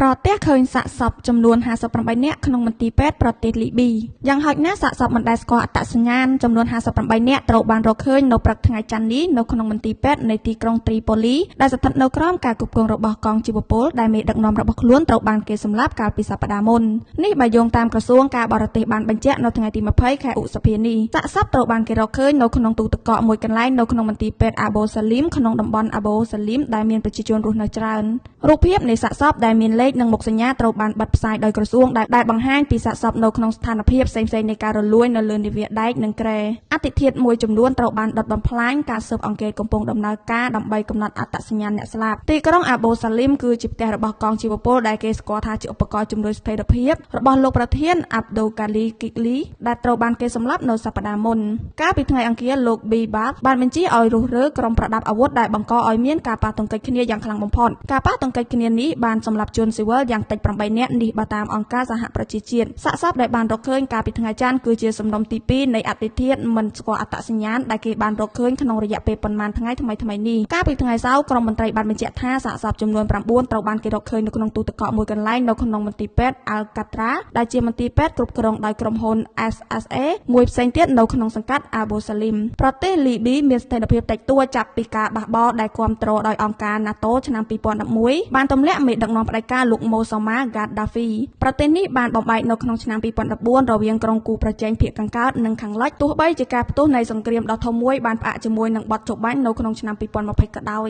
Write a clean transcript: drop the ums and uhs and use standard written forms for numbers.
ប្រទេសឃើញសាកសពចំនួន58នាក់ក្នុងមន្ទីរពេទ្យប្រទេសលីប៊ីយ៉ាងហោចណាស់សាកសពមិនដែលស្គាល់អត្តសញ្ញាណចំនួន58នាក់ត្រូវបានរកឃើញនៅព្រឹកថ្ងៃច័ន្ទនេះនៅក្នុងមន្ទីរពេទ្យនៃទីក្រុងត្រីប៉ូលីដែលស្ថិតនៅក្រោមការគ្រប់គ្រងរបស់កងជីវពលដែលមេដឹកនាំរបស់ខ្លួនត្រូវបានគេសម្លាប់កាលពីសប្តាហ៍មុននេះបើយោងតាមក្រសួងការបរទេសបានបញ្ជាក់នៅថ្ងៃទី20ខែឧសភានេះសាកសពត្រូវបានគេរកឃើញនៅក្នុងទូទឹកកកមួយកន្លែងនៅក្នុងមន្ទីរពេទ្យអាបូសាលីមក្នុងតំបន់អាបូសាលីមដែលមានប្រជាជនរស់នៅច្រើនរូបភាពនៃសាកសពដែលមានលេខនិងមុខសញ្ញាត្រូវបានបិទផ្សាយដោយក្រសួងដែលបង្ហាញពីសាកសពនៅក្នុងស្ថានភាពផ្សេងៗនៃការរលួយនៅលើនាវាដែកនិងគ្រែអតិថិធមួយចំនួនត្រូវបានដុតបំផ្លាញការស៊ើបអង្កេតកំពុងដំណើរការដើម្បីកំណត់អត្តសញ្ញាណអ្នកស្លាប់ទីក្រុងអាបូសាលីមគឺជាផ្ទះរបស់កងជីវពលដែលគេស្គាល់ថាជាឧបករណ៍ជំនួយស្ថិរភាពរបស់លោកប្រធានអាប់ដូកាលីគីកលីដែលត្រូវបានគេសម្លាប់នៅសប្តាហ៍មុនកាលពីថ្ងៃអង្គារលោកប៊ីបាតបានបញ្ជាឲ្យរុះរើក្រុមប្រដាប់អាវុធដែលបង្កឲ្យមានការប៉ះទង្គិចគ្នាយ៉ាងខ្លាំងបំផុតការប៉ះទង្គិចគ្នានេះបានសម្លាប់ជនស៊ីវិលយ៉ាងតិច8នាក់នេះបើតាមអង្គការសហប្រជាជាតិសាកសពដែលបានរកឃើញកាលពីថ្ងៃច័ន្ទគឺជាសំណុំទី2នៃអតិថិធមិនស្គាល់អត្តសញ្ញាណដែលគេបានរកឃើញក្នុងរយៈពេលប៉ុន្មានថ្ងៃថ្មីនេះកាលពីថ្ងៃសៅរ៍ក្រុមមន្ត្រីបានបញ្ជាក់ថាសាកសពចំនួន9ត្រូវបានគេរកឃើញនៅក្នុងទូទឹកកកមួយកន្លែងនៅក្នុងមន្ទីរពេទ្យអាល់កាត្រាដែលជាមន្ទីរពេទ្យគ្រប់គ្រងដោយក្រុមហ៊ុន SSA មួយផ្សេងទៀតនៅក្នុងសង្កាត់អាបូសាលីមប្រទេសលីប៊ីមានស្ថិរភាពតិចតួចចាប់ពីការបះបោរដែលគាំទ្រដោយអង្គការ NATO ឆ្នាំ2011បានទម្លាក់មេដឹកនាំផ្ដាច់ការលោកម៉ូសាម៉ាហ្គាដាហ្វីប្រទេសនេះបានបំបែកនៅក្នុងឆ្នាំ2014រវាងក្រុមគូប្រជែងភាគខាងកើតនិងខាងលិចទោះបីជាការផ្ទុះនៃសង្គ្រាមដ៏ធំមួយបានផ្អាកជាមួយនឹងបទចុះបាញ់នៅក្នុងឆ្នាំ2020ក៏ដោយ